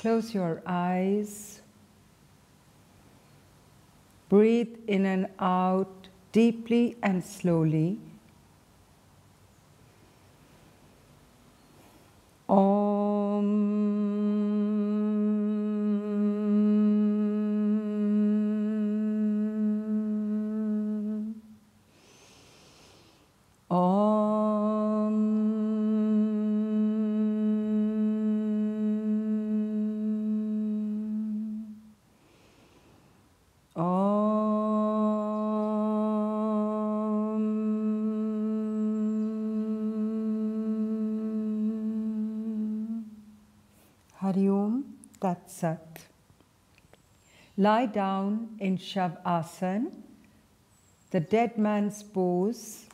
Close your eyes. Breathe in and out deeply and slowly. Hari Om Tat Sat. Lie down in Shavasana, the dead man's pose.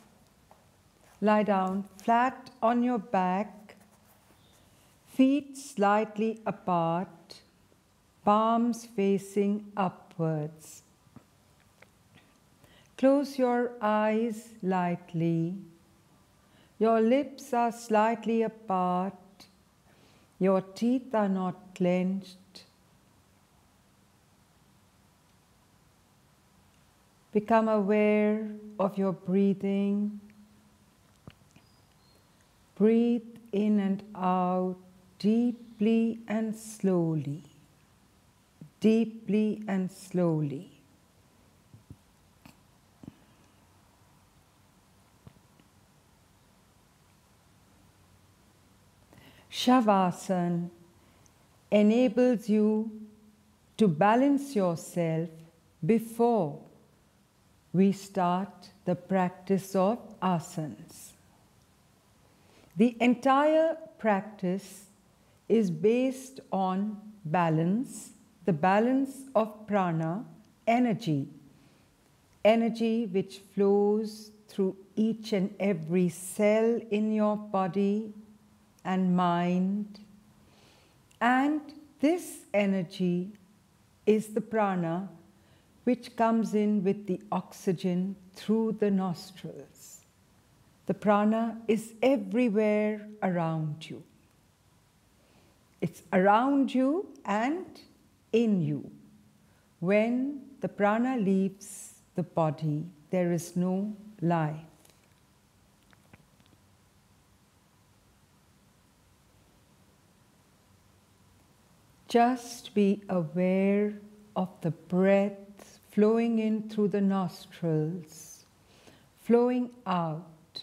Lie down flat on your back, feet slightly apart, palms facing upwards. Close your eyes lightly. Your lips are slightly apart. Your teeth are not clenched. Become aware of your breathing. Breathe in and out deeply and slowly. Deeply and slowly. Shavasana enables you to balance yourself before we start the practice of asanas. The entire practice is based on balance, the balance of prana, energy, energy which flows through each and every cell in your body and mind, and this energy is the prana which comes in with the oxygen through the nostrils. The prana is everywhere around you. It's around you and in you. When the prana leaves the body, there is no life. Just be aware of the breath flowing in through the nostrils, flowing out.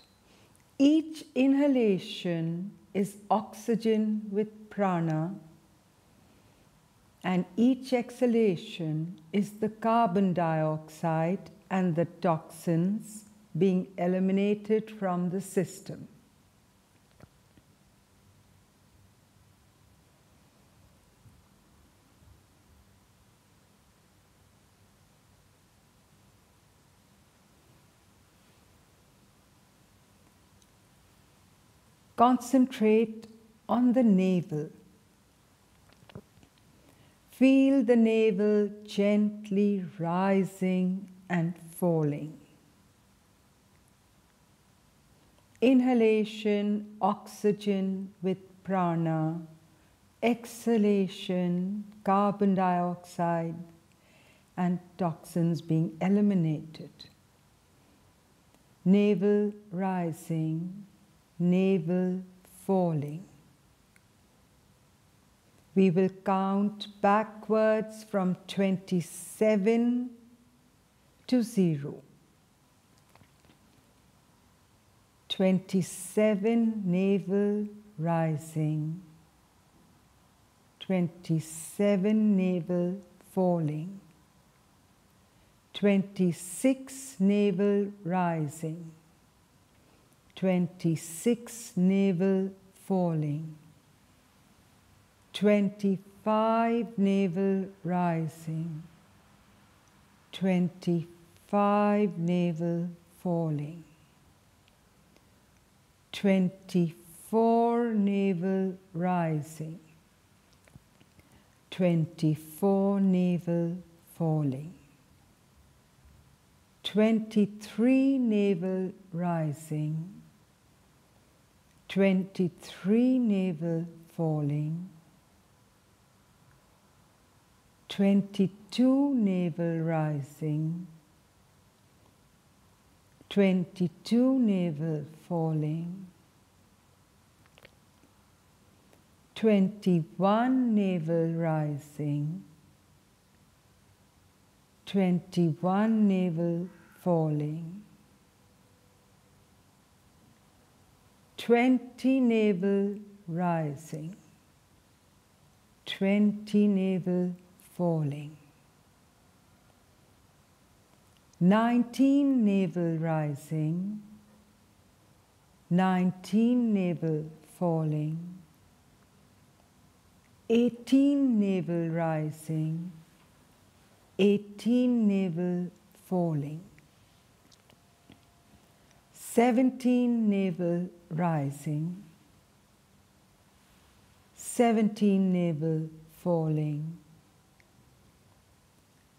Each inhalation is oxygen with prana, and each exhalation is the carbon dioxide and the toxins being eliminated from the system. Concentrate on the navel. Feel the navel gently rising and falling. Inhalation, oxygen with prana. Exhalation, carbon dioxide and toxins being eliminated. Navel rising, navel falling. We will count backwards from 27 to 0. 27, navel rising. 27, navel falling. 26, navel rising. 26, navel falling. 25, navel rising. 25, navel falling. 24, navel rising. 24, navel falling. 23, navel rising. 23, navel falling. 22 navel rising, 22 navel falling, 21 navel rising, 21 navel falling, 20 navel rising, 20 navel falling, 19 navel rising, 19 navel falling, 18 navel rising, 18 navel falling, 17 navel rising, 17 navel falling,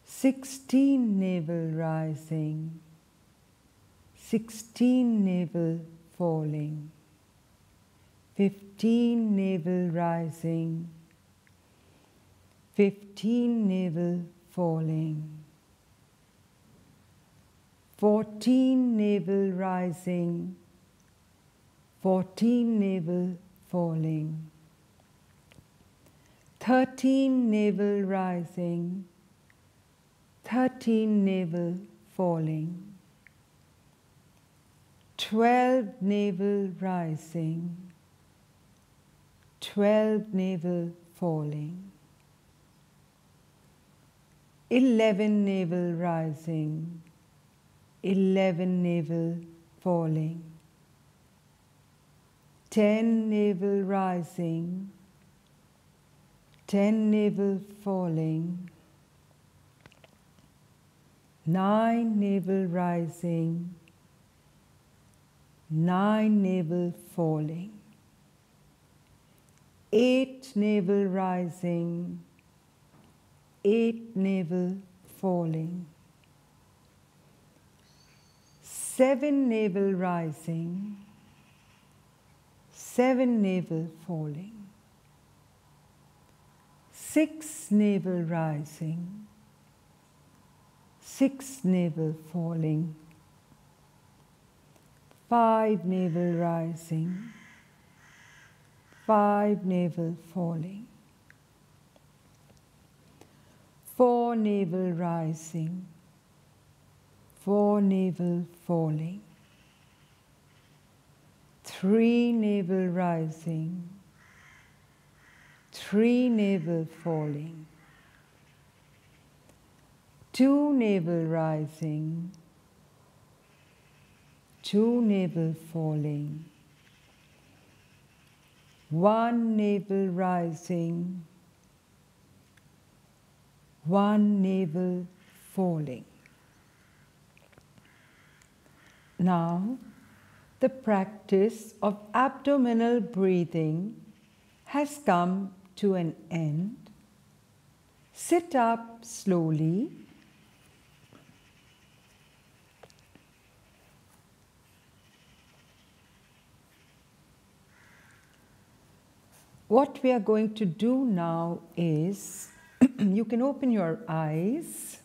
16 navel rising, 16 navel falling, 15 navel rising, 15 navel falling, 14 navel rising, 14 navel falling, 13 navel rising, 13 navel falling, 12 navel rising, 12 navel falling, 11 navel rising, 11 navel falling, 10 navel rising, 10 navel falling, 9 navel rising, 9 navel falling, 8 navel rising, 8 navel falling, 7 navel rising, 7 navel falling, 6 navel rising, 6 navel falling, 5 navel rising, 5 navel falling, 4 navel rising, 4 navel falling, 3 navel rising, 3 navel falling, 2 navel rising, 2 navel falling, 1 navel rising, 1 navel falling. Now, the practice of abdominal breathing has come to an end. Sit up slowly. What we are going to do now is, you can open your eyes,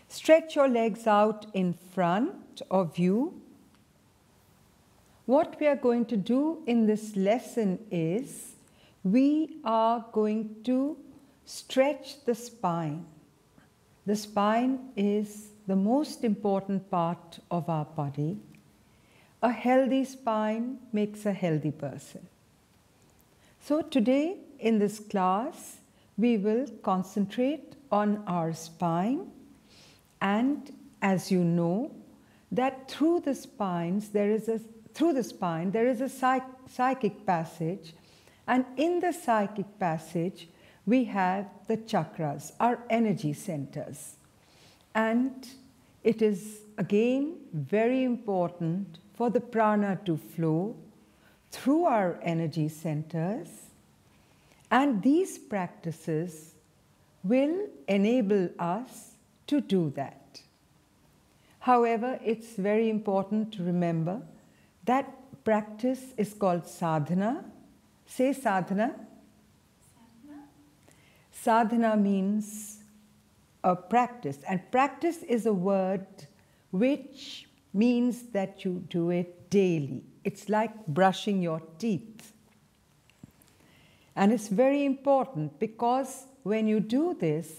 stretch your legs out in front of you. What we are going to do in this lesson is, we are going to stretch the spine. The spine is the most important part of our body. A healthy spine makes a healthy person. So today in this class, we will concentrate on our spine, and as you know, that through the spine there is a psychic passage, and in the psychic passage we have the chakras, our energy centers. And it is again very important for the prana to flow through our energy centers, and these practices will enable us to do that. However, it's very important to remember that practice is called sadhana. Say sadhana. Sadhana means a practice, and practice is a word which means that you do it daily. It's like brushing your teeth. And it's very important because when you do this,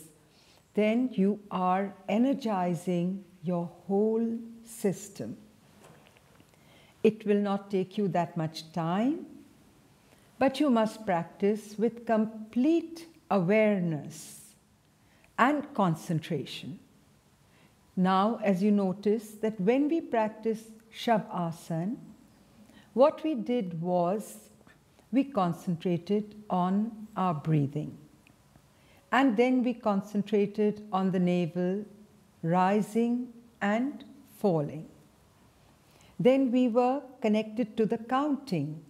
then you are energizing your whole system. It will not take you that much time, but you must practice with complete awareness and concentration. Now, as you notice that when we practice Shavasana, what we did was we concentrated on our breathing. And then we concentrated on the navel rising and falling. Then we were connected to the counting.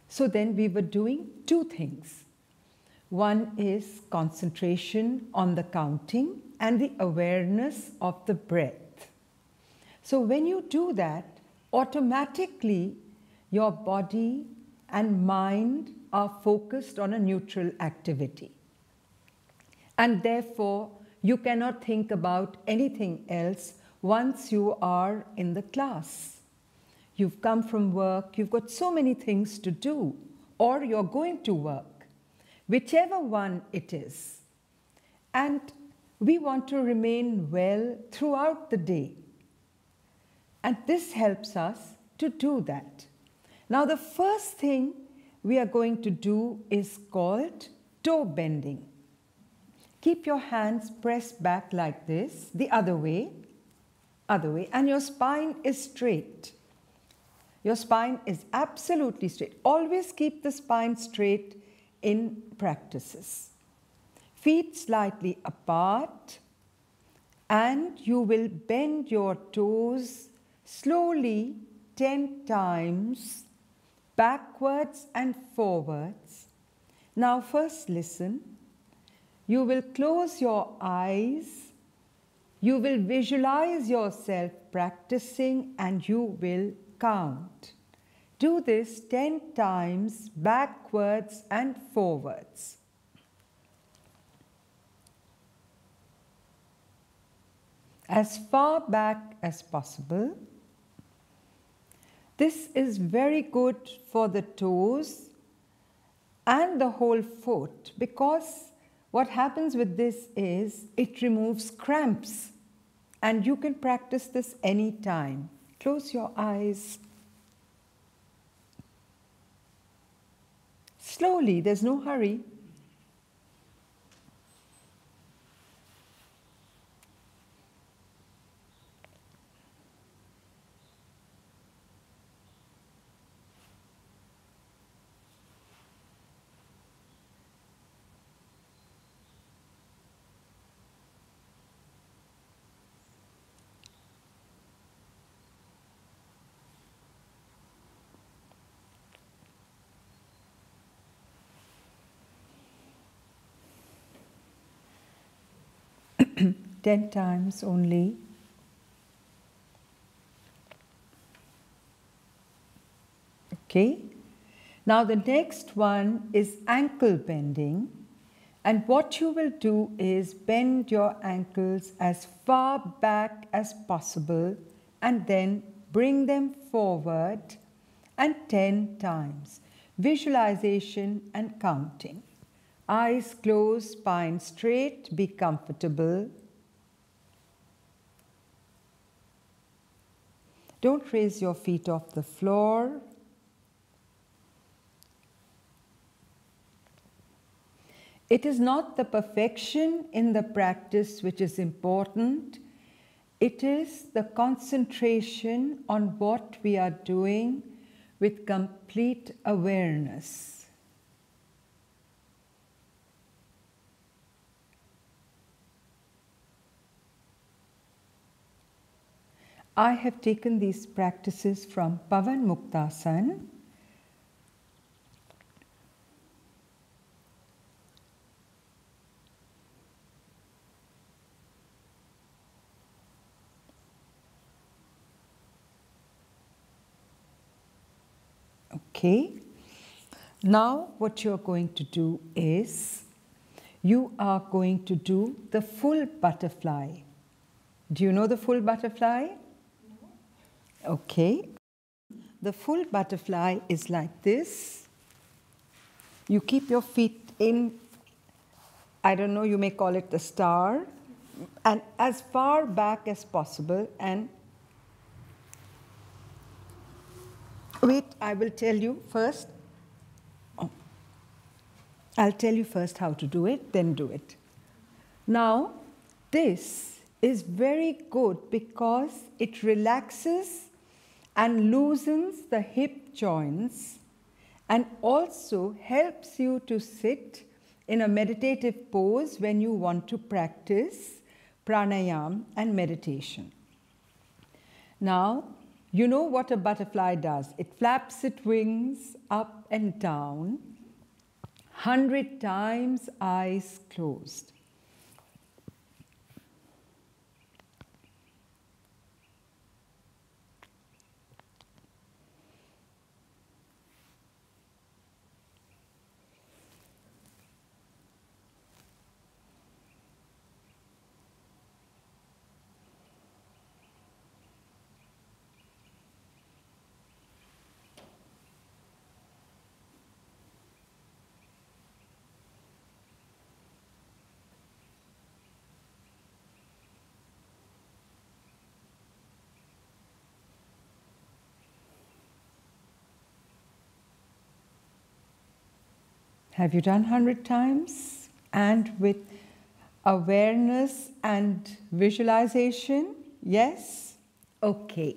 So then we were doing two things. One is concentration on the counting and the awareness of the breath. So when you do that, automatically your body and mind are focused on a neutral activity. And therefore, you cannot think about anything else once you are in the class. You've come from work, you've got so many things to do, or you're going to work, whichever one it is. And we want to remain well throughout the day. And this helps us to do that. Now, the first thing we are going to do is called toe bending. Keep your hands pressed back like this, the other way, and your spine is straight. Your spine is absolutely straight. Always keep the spine straight in practices. Feet slightly apart, and you will bend your toes slowly 10 times, backwards and forwards. Now first listen. You will close your eyes, you will visualize yourself practicing, and you will count. Do this 10 times backwards and forwards. As far back as possible. This is very good for the toes and the whole foot, because what happens with this is it removes cramps, and you can practice this anytime. Close your eyes. Slowly, there's no hurry. Ten times only. Okay. Now the next one is ankle bending, and what you will do is bend your ankles as far back as possible and then bring them forward, and 10 times. Visualization and counting. Eyes closed, spine straight, be comfortable. Don't raise your feet off the floor. It is not the perfection in the practice which is important. It is the concentration on what we are doing with complete awareness. I have taken these practices from Pavan Muktasan. Okay. Now what you're going to do is you are going to do the full butterfly. Do you know the full butterfly? No. Okay. The full butterfly is like this. You keep your feet in, I don't know, you may call it the star, and as far back as possible. And wait, I will tell you first. I'll tell you first how to do it, then do it. Now, this is very good because it relaxes and loosens the hip joints and also helps you to sit in a meditative pose when you want to practice pranayama and meditation. Now, you know what a butterfly does. It flaps its wings up and down, 100 times, eyes closed. Have you done 100 times? And with awareness and visualization? Yes? Okay.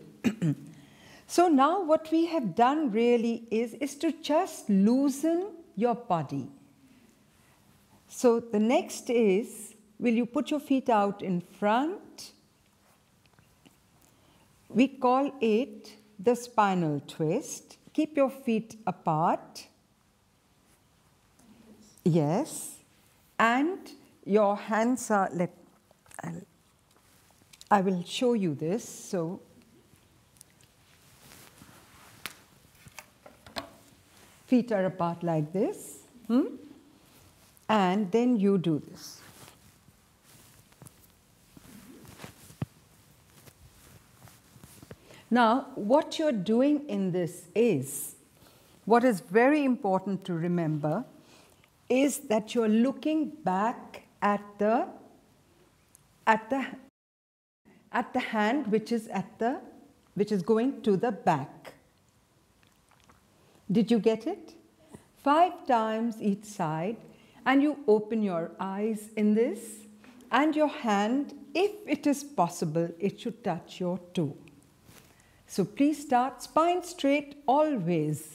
So now what we have done really is to just loosen your body. So the next is, will you put your feet out in front? We call it the spinal twist. Keep your feet apart. Yes, and your hands are, I will show you this. So, feet are apart like this, and then you do this. Now, what you're doing in this is, what is very important to remember is that you're looking back at the hand which is going to the back. Did you get it? 5 times each side, and you open your eyes in this, and your hand, if it is possible, it should touch your toe. So please start spine straight always.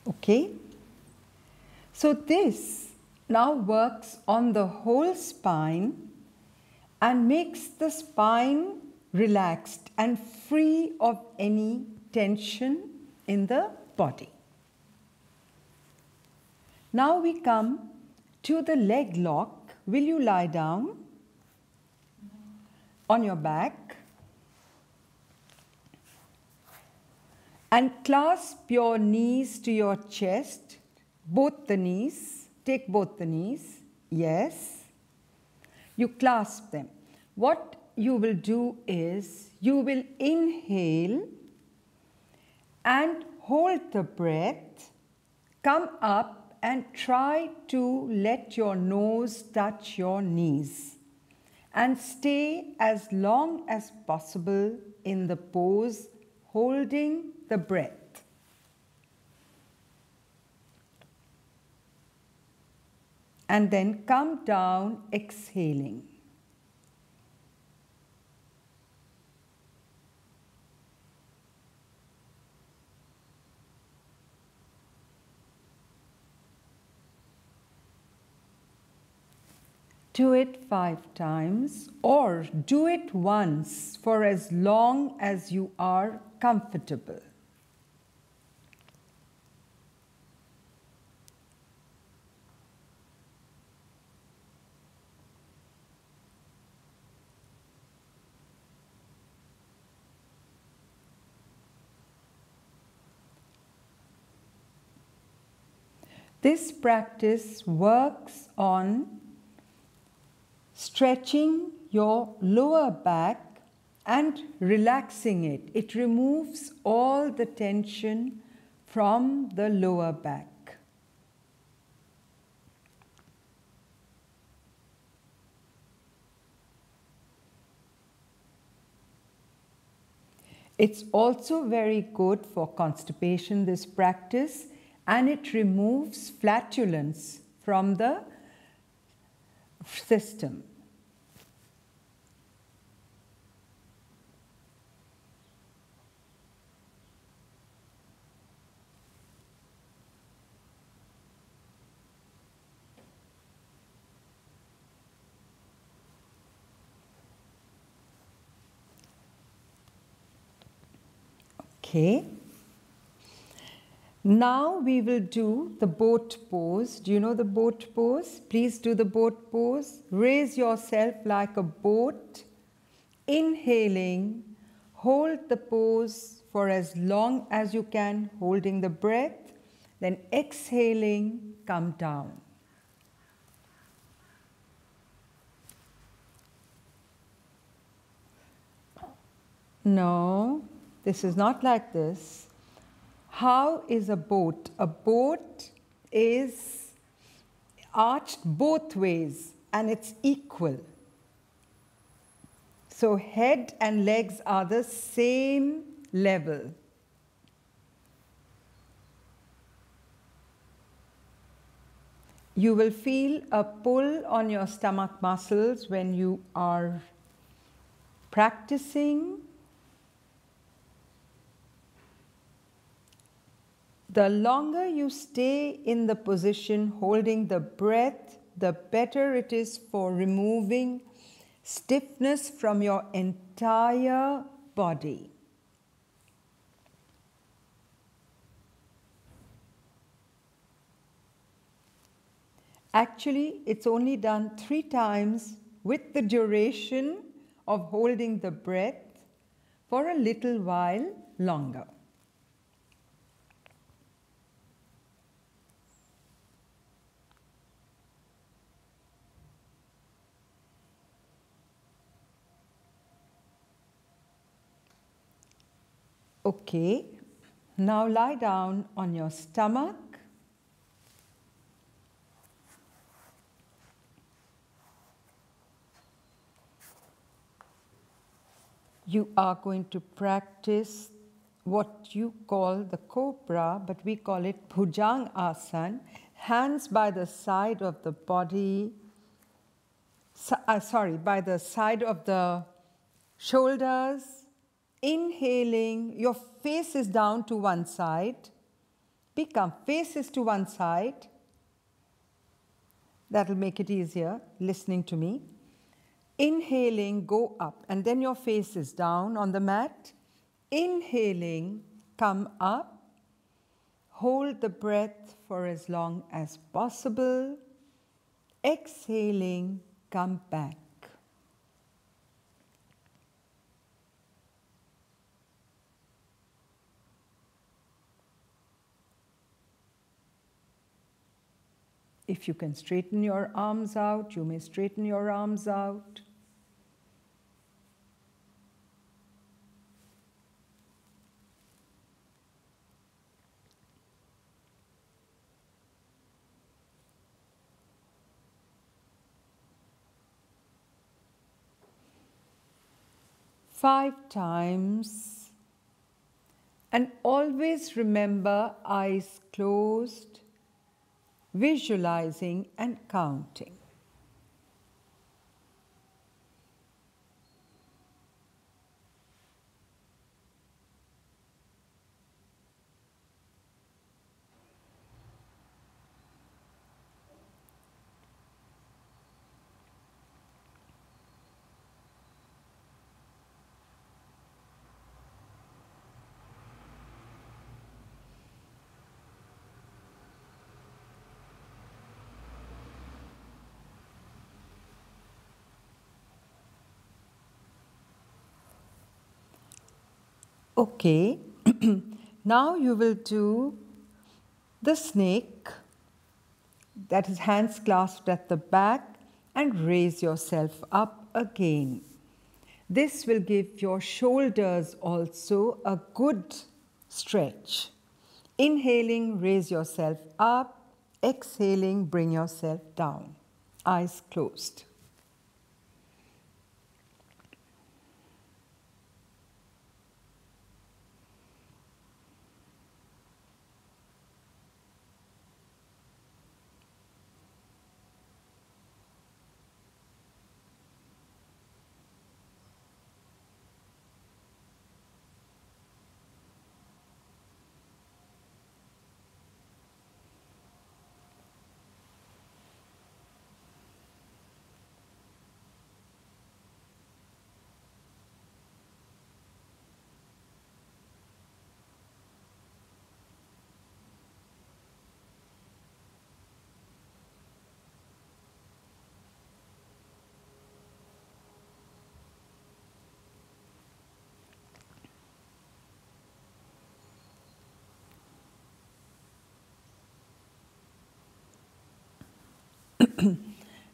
Okay, so this now works on the whole spine and makes the spine relaxed and free of any tension in the body. Now we come to the leg lock. Will you lie down on your back? And clasp your knees to your chest, both the knees. Take both the knees. Yes. You clasp them. What you will do is you will inhale and hold the breath. Come up and try to let your nose touch your knees. And stay as long as possible in the pose, holding the breath. And then come down, exhaling. Do it 5 times, or do it once for as long as you are comfortable. This practice works on stretching your lower back and relaxing it. It removes all the tension from the lower back. It's also very good for constipation, this practice, and it removes flatulence from the system. Okay. Now we will do the boat pose. Do you know the boat pose? Please do the boat pose. Raise yourself like a boat. Inhaling, hold the pose for as long as you can, holding the breath. Then exhaling, come down. No. This is not like this. How is a boat? A boat is arched both ways and it's equal. So head and legs are the same level. You will feel a pull on your stomach muscles when you are practicing. The longer you stay in the position holding the breath, the better it is for removing stiffness from your entire body. Actually, it's only done 3 times with the duration of holding the breath for a little while longer. Okay, now lie down on your stomach. You are going to practice what you call the cobra, but we call it bhujanga-asana. Hands by the side of the body, by the side of the shoulders. Inhaling, your face is down to one side. Become faces to one side. That'll make it easier listening to me. Inhaling, go up, and then your face is down on the mat. Inhaling, come up. Hold the breath for as long as possible. Exhaling, come back. If you can straighten your arms out, you may straighten your arms out. Five times. And always remember eyes closed, visualizing and counting. Okay, now you will do the snake that is hands clasped at the back, and raise yourself up again. This will give your shoulders also a good stretch. Inhaling, raise yourself up. Exhaling, bring yourself down. Eyes closed.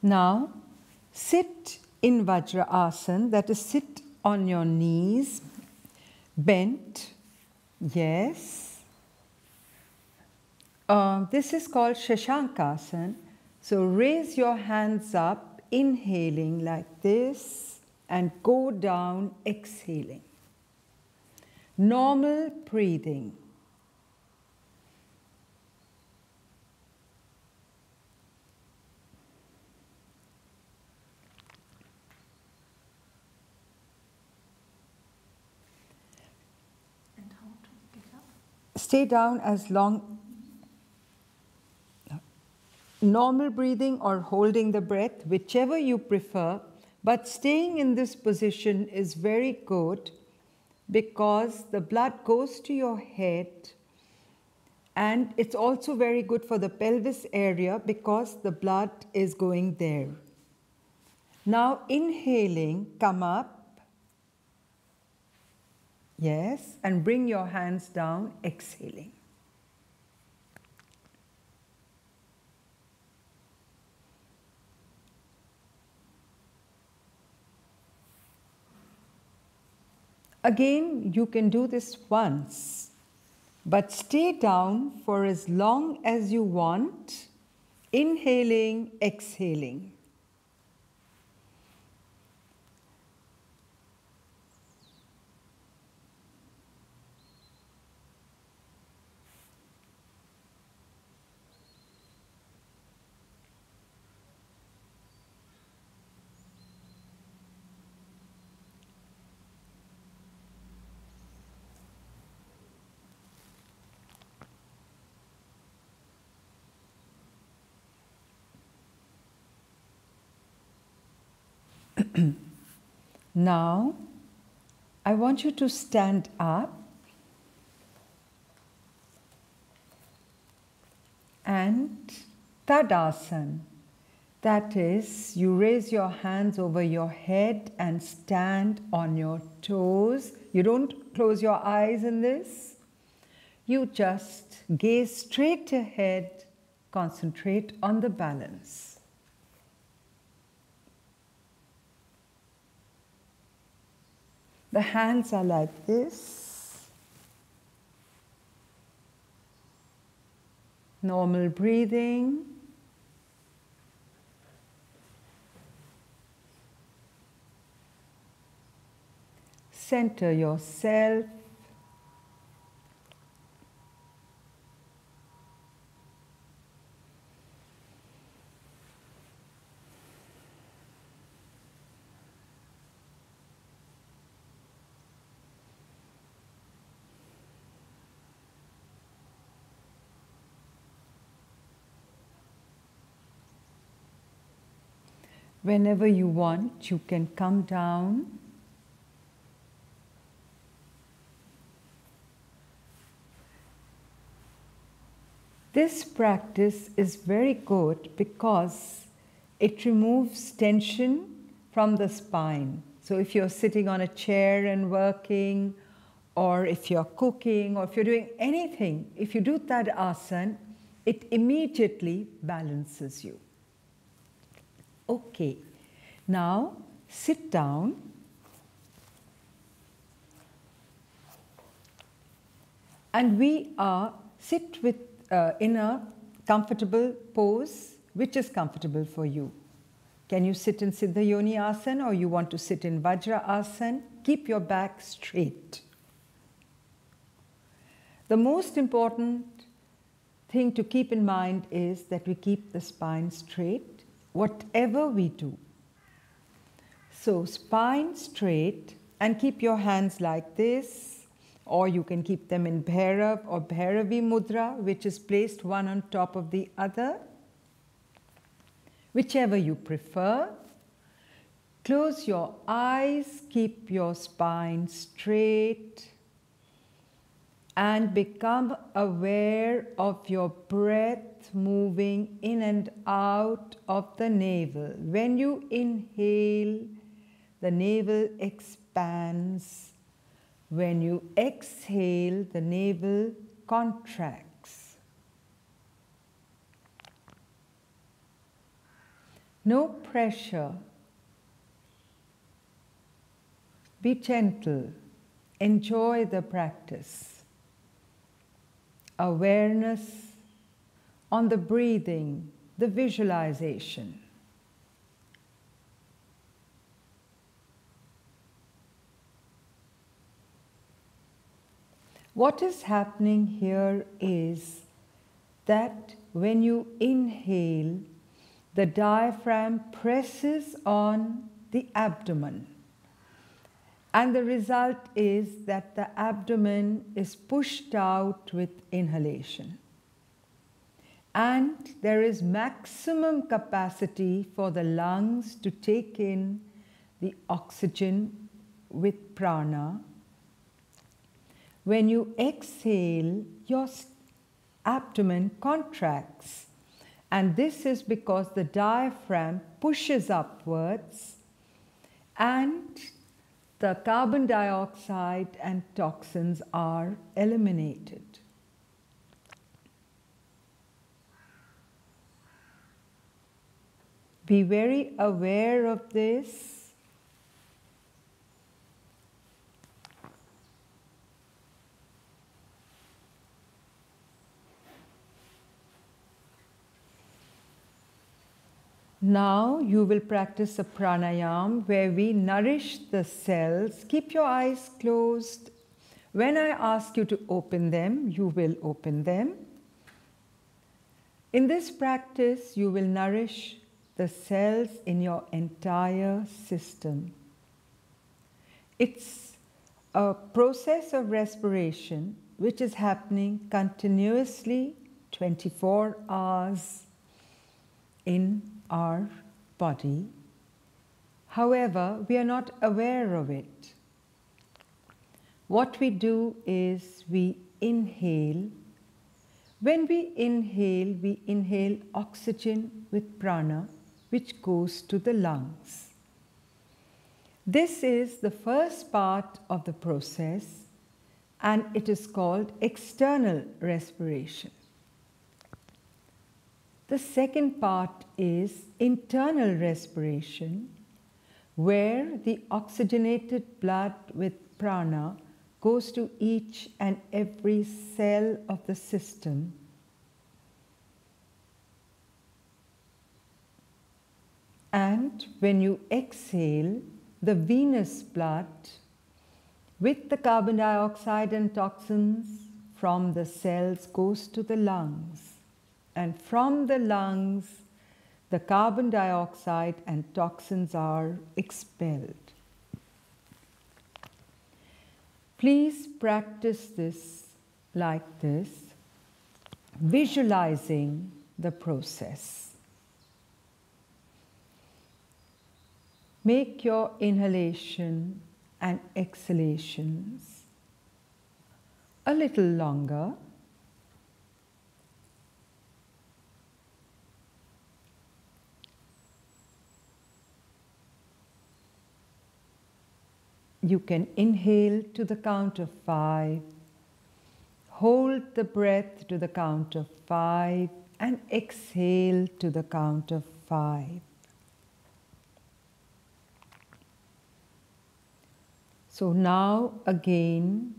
Now, sit in Vajra-asana, that is, sit on your knees, bent, yes. This is called Shashankasana. So raise your hands up, inhaling like this, and go down, exhaling. Normal breathing. Stay down as long, normal breathing or holding the breath, whichever you prefer, but staying in this position is very good because the blood goes to your head, and it's also very good for the pelvis area because the blood is going there. Now inhaling, come up. Yes, and bring your hands down, exhaling. Again, you can do this once, but stay down for as long as you want, inhaling, exhaling. Now, I want you to stand up and Tadasana. That is, you raise your hands over your head and stand on your toes. You don't close your eyes in this. You just gaze straight ahead, concentrate on the balance. The hands are like this. Normal breathing. Center yourself. Whenever you want, you can come down. This practice is very good because it removes tension from the spine. So if you're sitting on a chair and working, or if you're cooking, or if you're doing anything, if you do Tadasana, it immediately balances you. Okay, now sit down. And we sit in a comfortable pose, which is comfortable for you. Can you sit in Siddha Yoni Asana, or you want to sit in Vajra Asana? Keep your back straight. The most important thing to keep in mind is that we keep the spine straight, whatever we do. So spine straight, and keep your hands like this, or you can keep them in Bhairav or Bhairavi Mudra, which is placed one on top of the other. Whichever you prefer. Close your eyes, keep your spine straight, and become aware of your breath moving in and out of the navel. When you inhale, the navel expands. When you exhale, the navel contracts. No pressure. Be gentle. Enjoy the practice. Awareness on the breathing, the visualization. What is happening here is that when you inhale, the diaphragm presses on the abdomen. And the result is that the abdomen is pushed out with inhalation. And there is maximum capacity for the lungs to take in the oxygen with prana. When you exhale, your abdomen contracts. And this is because the diaphragm pushes upwards and the carbon dioxide and toxins are eliminated. Be very aware of this. Now you will practice a pranayama where we nourish the cells. Keep your eyes closed. When I ask you to open them, you will open them. In this practice, you will nourish the cells in your entire system. It's a process of respiration which is happening continuously 24 hours in our body. However, we are not aware of it. What we do is we inhale. When we inhale oxygen with prana, which goes to the lungs. This is the first part of the process, and it is called external respiration. The second part is internal respiration, where the oxygenated blood with prana goes to each and every cell of the system. And when you exhale, the venous blood with the carbon dioxide and toxins from the cells goes to the lungs. And from the lungs, the carbon dioxide and toxins are expelled. Please practice this like this, visualizing the process. Make your inhalation and exhalations a little longer. You can inhale to the count of 5, Hold the breath to the count of 5 and exhale to the count of 5. So now again,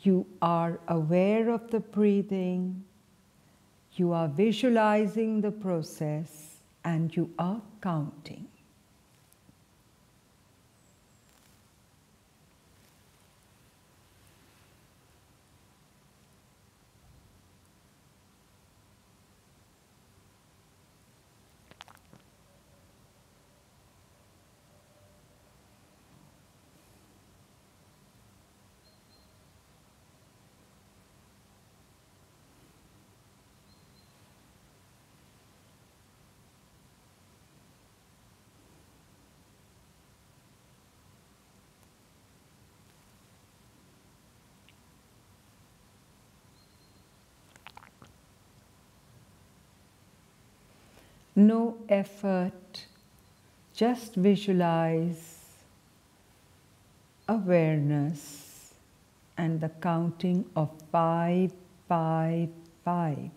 you are aware of the breathing, you are visualizing the process, and you are counting. No effort, just visualize awareness and the counting of 5, 5, 5.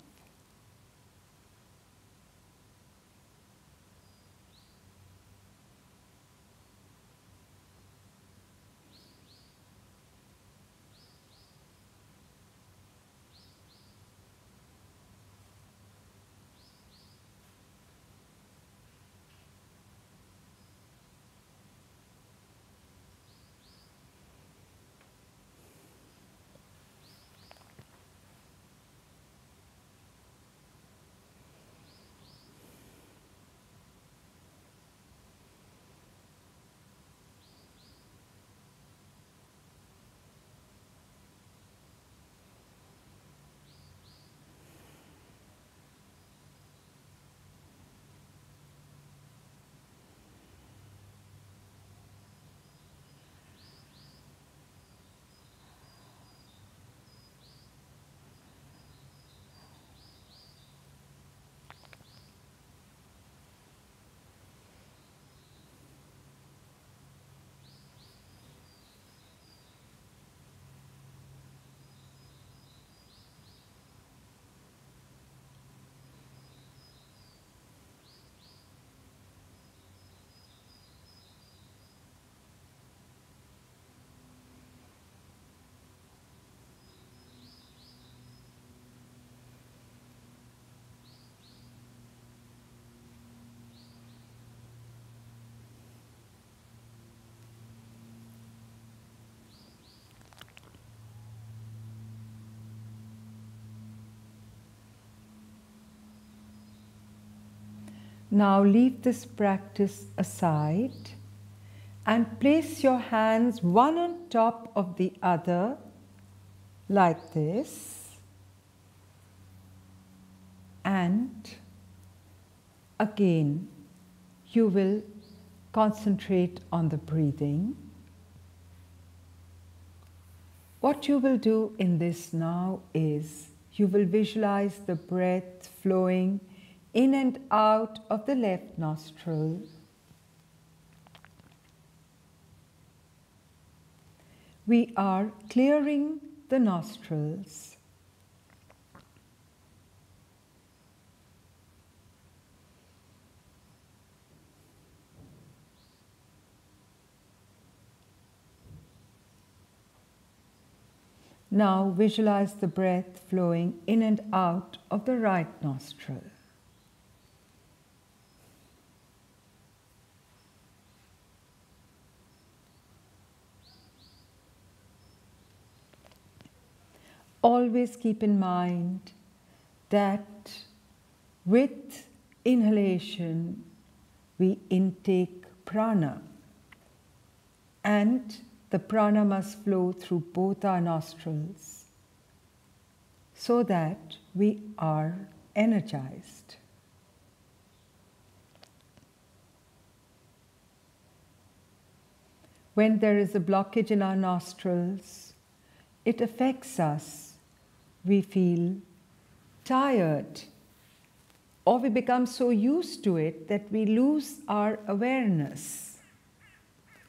Now leave this practice aside and place your hands one on top of the other like this, and again you will concentrate on the breathing. What you will do in this now is you will visualize the breath flowing in and out of the left nostril. We are clearing the nostrils. Now visualize the breath flowing in and out of the right nostril. Always keep in mind that with inhalation we intake prana, and the prana must flow through both our nostrils so that we are energized. When there is a blockage in our nostrils, it affects us. We feel tired, or we become so used to it that we lose our awareness.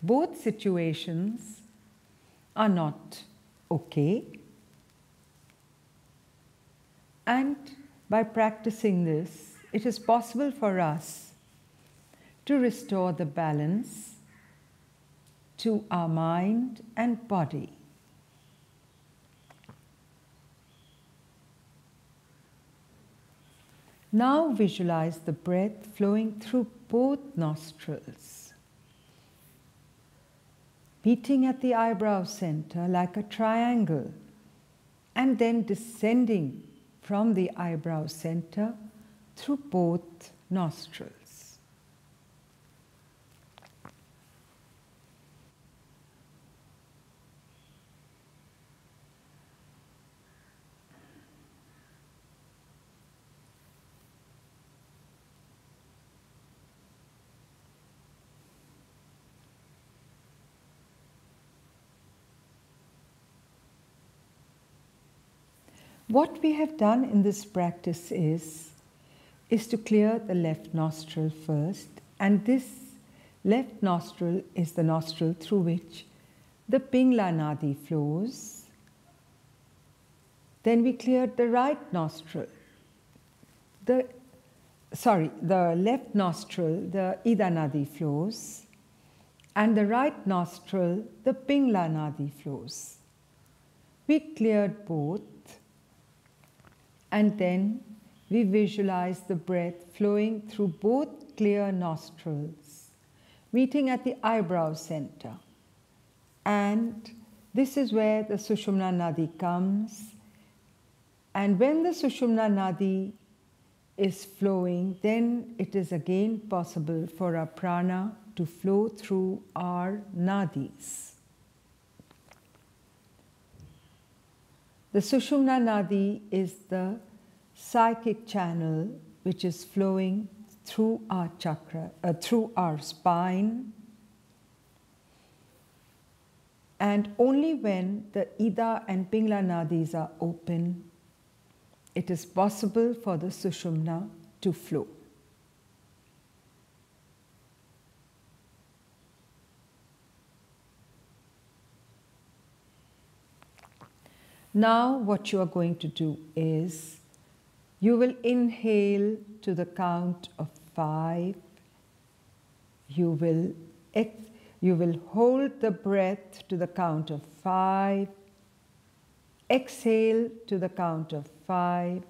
Both situations are not okay. And by practicing this, it is possible for us to restore the balance to our mind and body. Now visualize the breath flowing through both nostrils, meeting at the eyebrow center like a triangle, and then descending from the eyebrow center through both nostrils. What we have done in this practice is to clear the left nostril first, and this left nostril is the nostril through which the Pingla Nadi flows. Then we cleared the right nostril, the left nostril, the Ida Nadi flows, and the right nostril, the Pingla Nadi flows. We cleared both. And then we visualize the breath flowing through both clear nostrils, meeting at the eyebrow center. And this is where the Sushumna Nadi comes. And when the Sushumna Nadi is flowing, then it is again possible for our prana to flow through our nadis. The Sushumna Nadi is the psychic channel which is flowing through our chakra, through our spine. And only when the Ida and Pingla Nadis are open, it is possible for the Sushumna to flow. Now what you are going to do is you will inhale to the count of 5. You will hold the breath to the count of 5. Exhale to the count of 5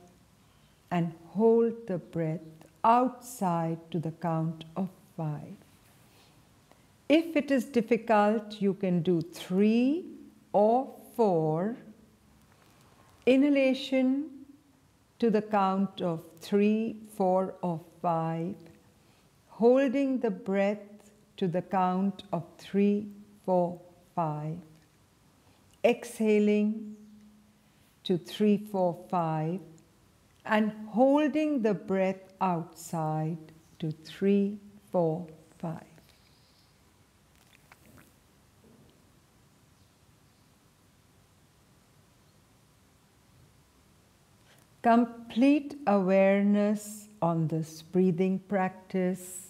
and hold the breath outside to the count of 5. If it is difficult, you can do 3 or 4. Inhalation to the count of 3, 4 or 5, holding the breath to the count of 3, 4, 5, exhaling to 3, 4, 5, and holding the breath outside to 3, 4, 5. Complete awareness on this breathing practice.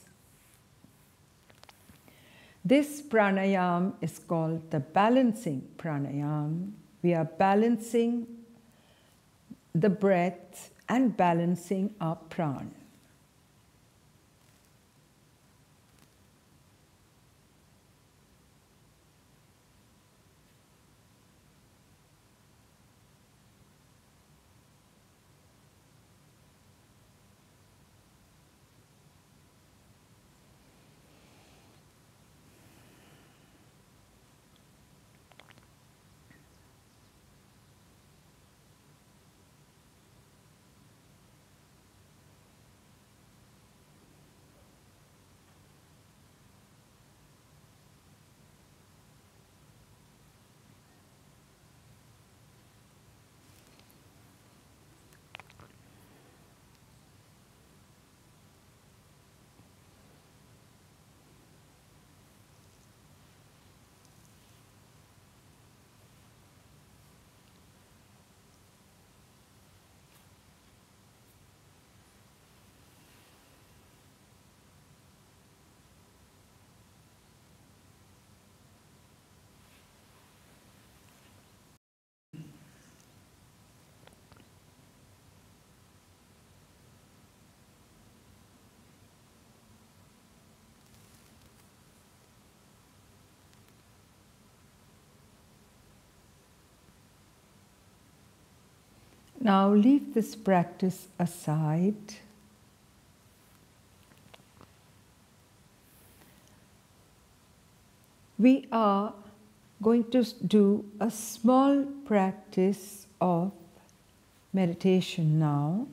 This pranayama is called the balancing pranayama. We are balancing the breath and balancing our prana. Now leave this practice aside. We are going to do a small practice of meditation now.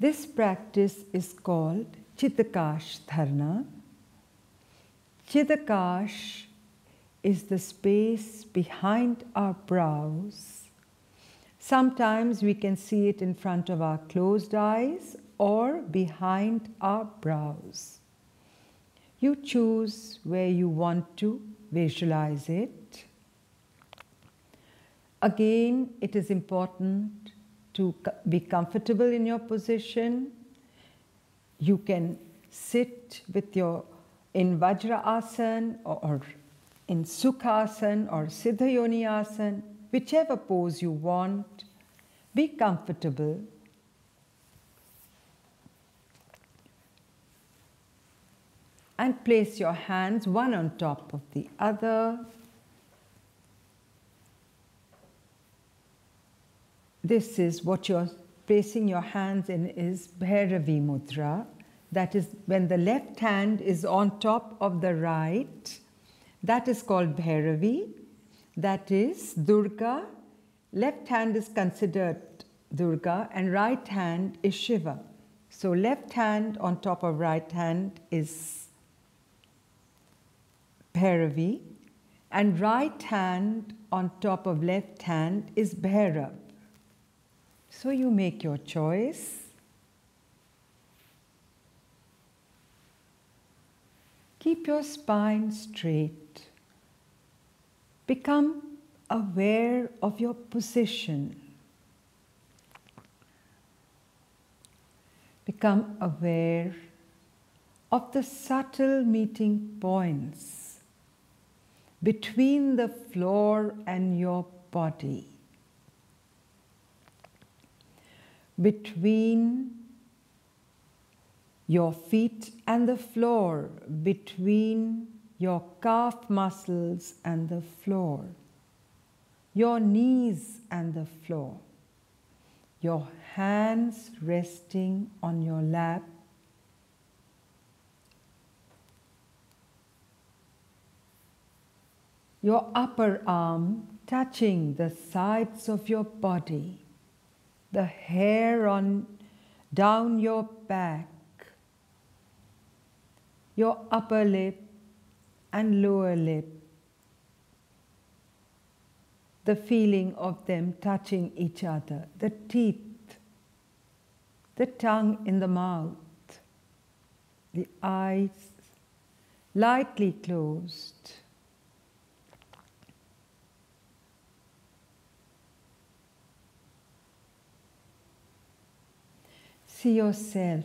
This practice is called Chittakash Dharana. Chittakash is the space behind our brows. Sometimes we can see it in front of our closed eyes or behind our brows. You choose where you want to visualize it. Again, it is important to be comfortable in your position. You can sit with in Vajra-asana or in Sukhasana or Siddha-yoni-asana, whichever pose you want. Be comfortable. And place your hands one on top of the other. This is what you're placing your hands in is Bhairavi Mudra. That is when the left hand is on top of the right. That is called Bhairavi. That is Durga. Left hand is considered Durga and right hand is Shiva. So left hand on top of right hand is Bhairavi, and right hand on top of left hand is Bhairav. So you make your choice. Keep your spine straight. Become aware of your position. Become aware of the subtle meeting points between the floor and your body, between your feet and the floor, between your calf muscles and the floor, your knees and the floor, your hands resting on your lap, your upper arm touching the sides of your body, the hair down your back, your upper lip and lower lip, the feeling of them touching each other, the teeth, the tongue in the mouth, the eyes lightly closed. See yourself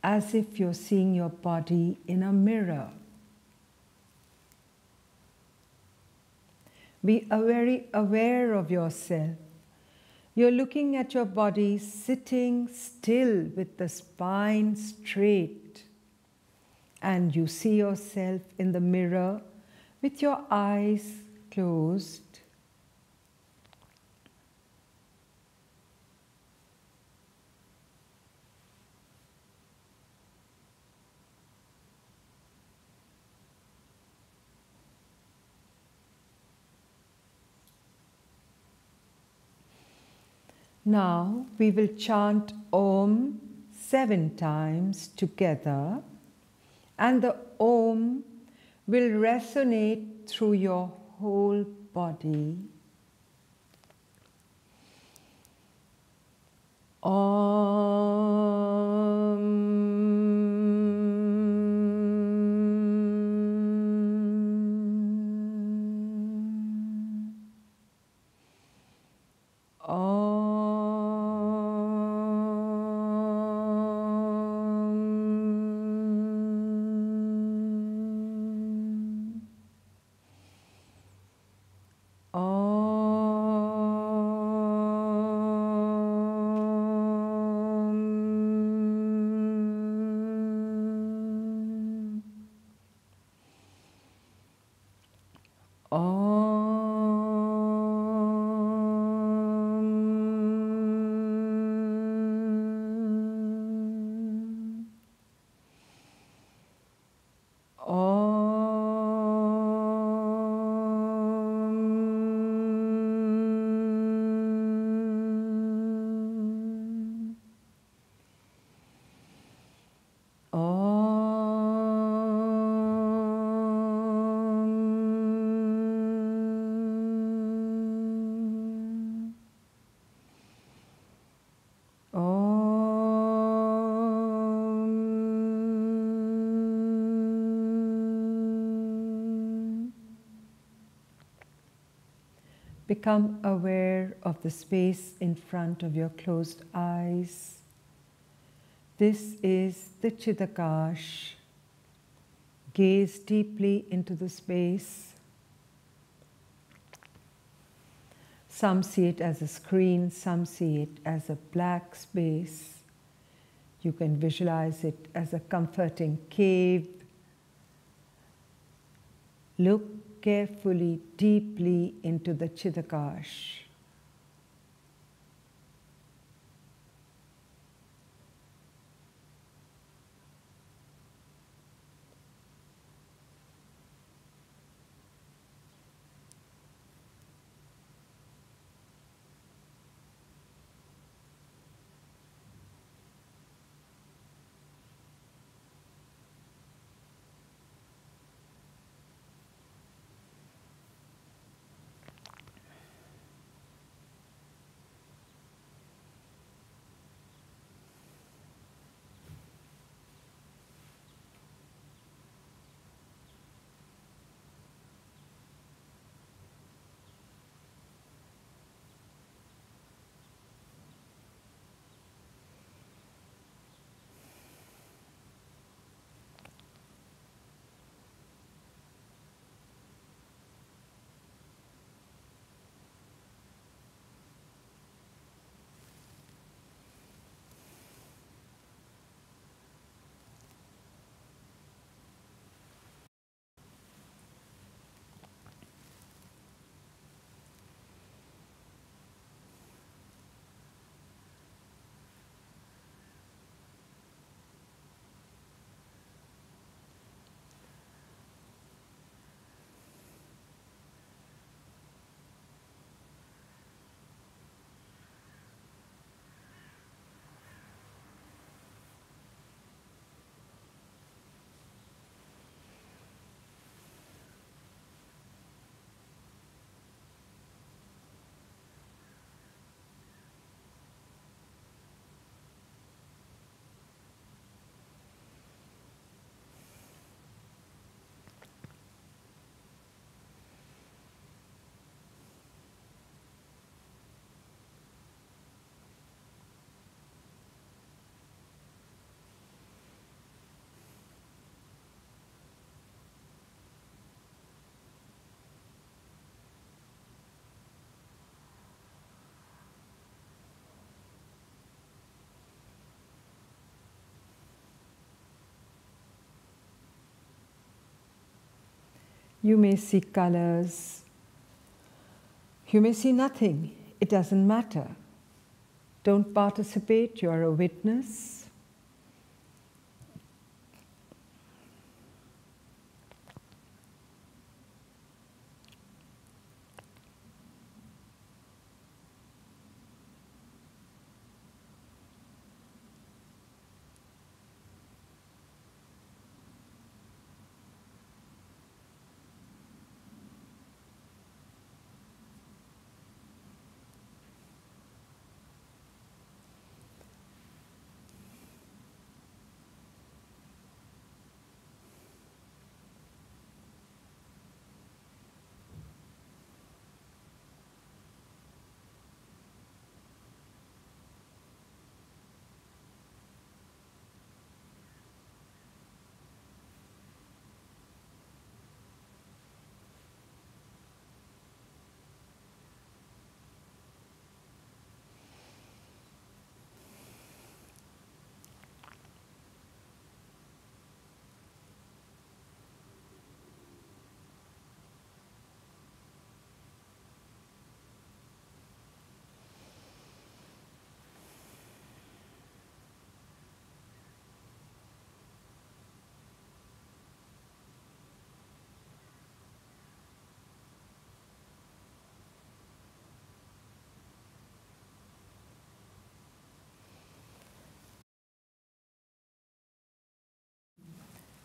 as if you're seeing your body in a mirror. Be very aware of yourself. You're looking at your body sitting still with the spine straight. And you see yourself in the mirror with your eyes closed. Now we will chant Om 7 times together, and the Om will resonate through your whole body. Become aware of the space in front of your closed eyes. This is the Chidakash. Gaze deeply into the space. Some see it as a screen, some see it as a black space. You can visualize it as a comforting cave. Look carefully, deeply into the Chidakash. You may see colors. You may see nothing. It doesn't matter. Don't participate. You're a witness.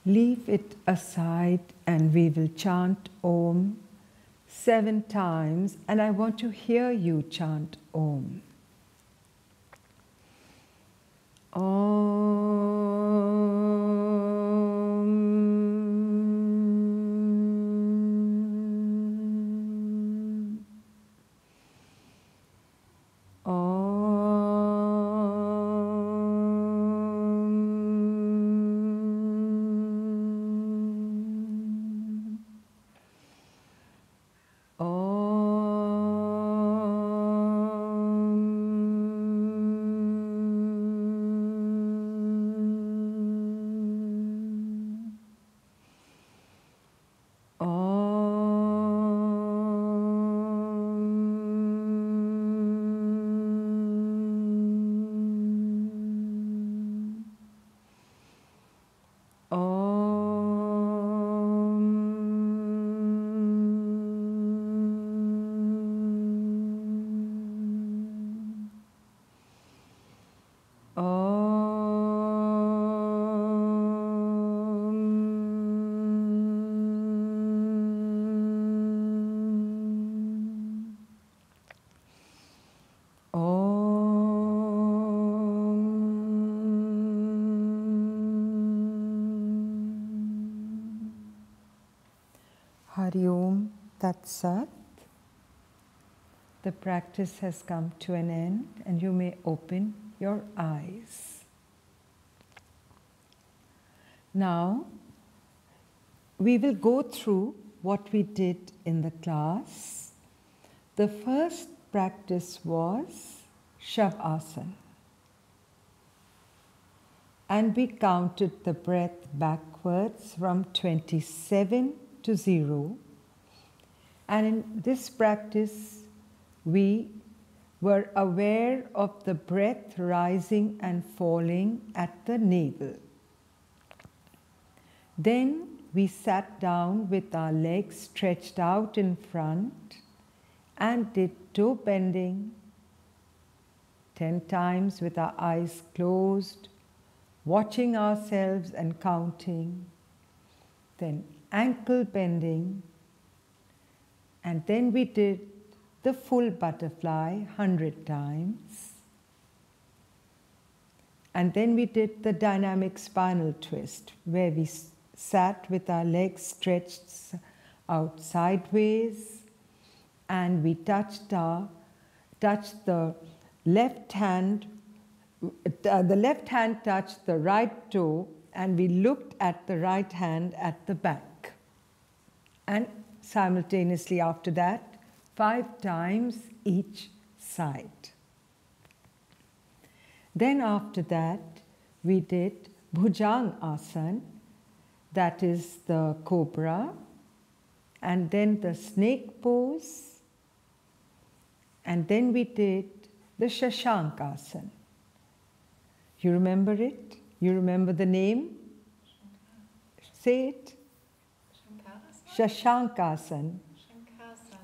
Leave it aside and we will chant Om 7 times, and I want to hear you chant Om. Om. Hari Om Tat Sat. The practice has come to an end and you may open your eyes. Now, we will go through what we did in the class. The first practice was Shavasana. And we counted the breath backwards from 27 to 0. And in this practice, we were aware of the breath rising and falling at the navel. Then we sat down with our legs stretched out in front and did toe bending 10 times with our eyes closed, watching ourselves and counting. Then ankle bending. And then we did the full butterfly 100 times. And then we did the dynamic spinal twist, where we sat with our legs stretched out sideways, and we touched the left hand. The left hand touched the right toe, and we looked at the right hand at the back. And simultaneously after that, 5 times each side. Then after that, we did Bhujang-asana, that is the cobra, and then the snake pose, and then we did the Shashank-asana. You remember it? You remember the name? Say it. Shashank-asana.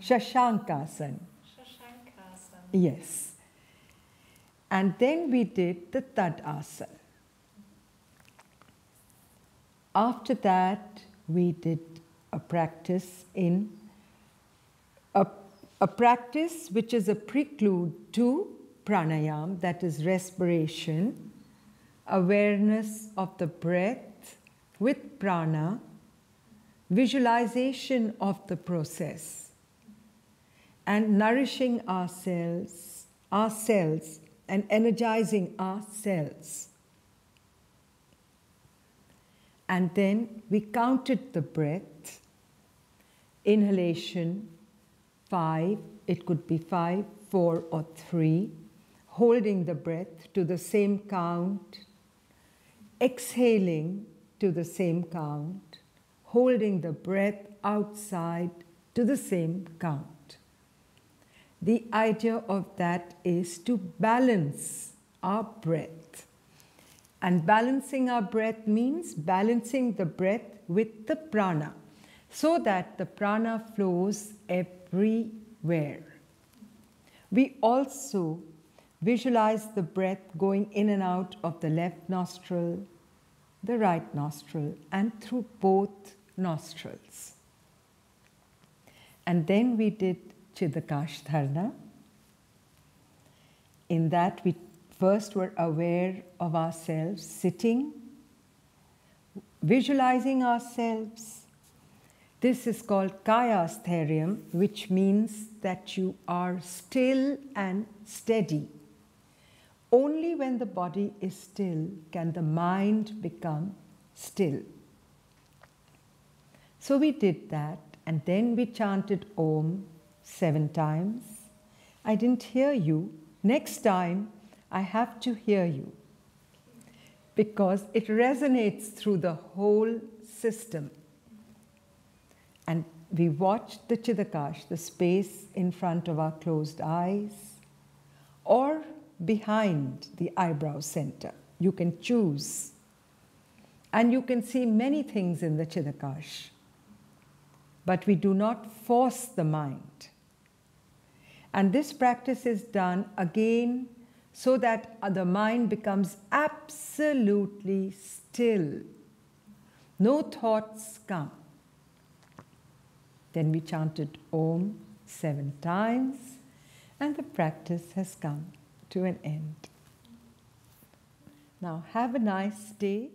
Shashank-asana. Yes. And then we did the Tadasana. After that, we did a practice in a practice which is a prelude to pranayama, that is respiration, awareness of the breath with prana, visualization of the process, and nourishing ourselves and energizing ourselves. And then we counted the breath, inhalation 5, it could be 5, 4 or 3, holding the breath to the same count, exhaling to the same count, holding the breath outside to the same count. The idea of that is to balance our breath. And balancing our breath means balancing the breath with the prana, so that the prana flows everywhere. We also visualize the breath going in and out of the left nostril, the right nostril, and through both nostrils. And then we did Chidakash Dharana. In that we first were aware of ourselves sitting, visualizing ourselves. This is called Kayasthairyam, which means that you are still and steady. Only when the body is still can the mind become still. So we did that, and then we chanted Om 7 times. I didn't hear you. Next time, I have to hear you, because it resonates through the whole system. And we watched the Chidakash, the space in front of our closed eyes, or behind the eyebrow center. You can choose. And you can see many things in the Chidakash. But we do not force the mind. And this practice is done again so that the mind becomes absolutely still. No thoughts come. Then we chanted Om 7 times, and the practice has come to an end. Now have a nice day.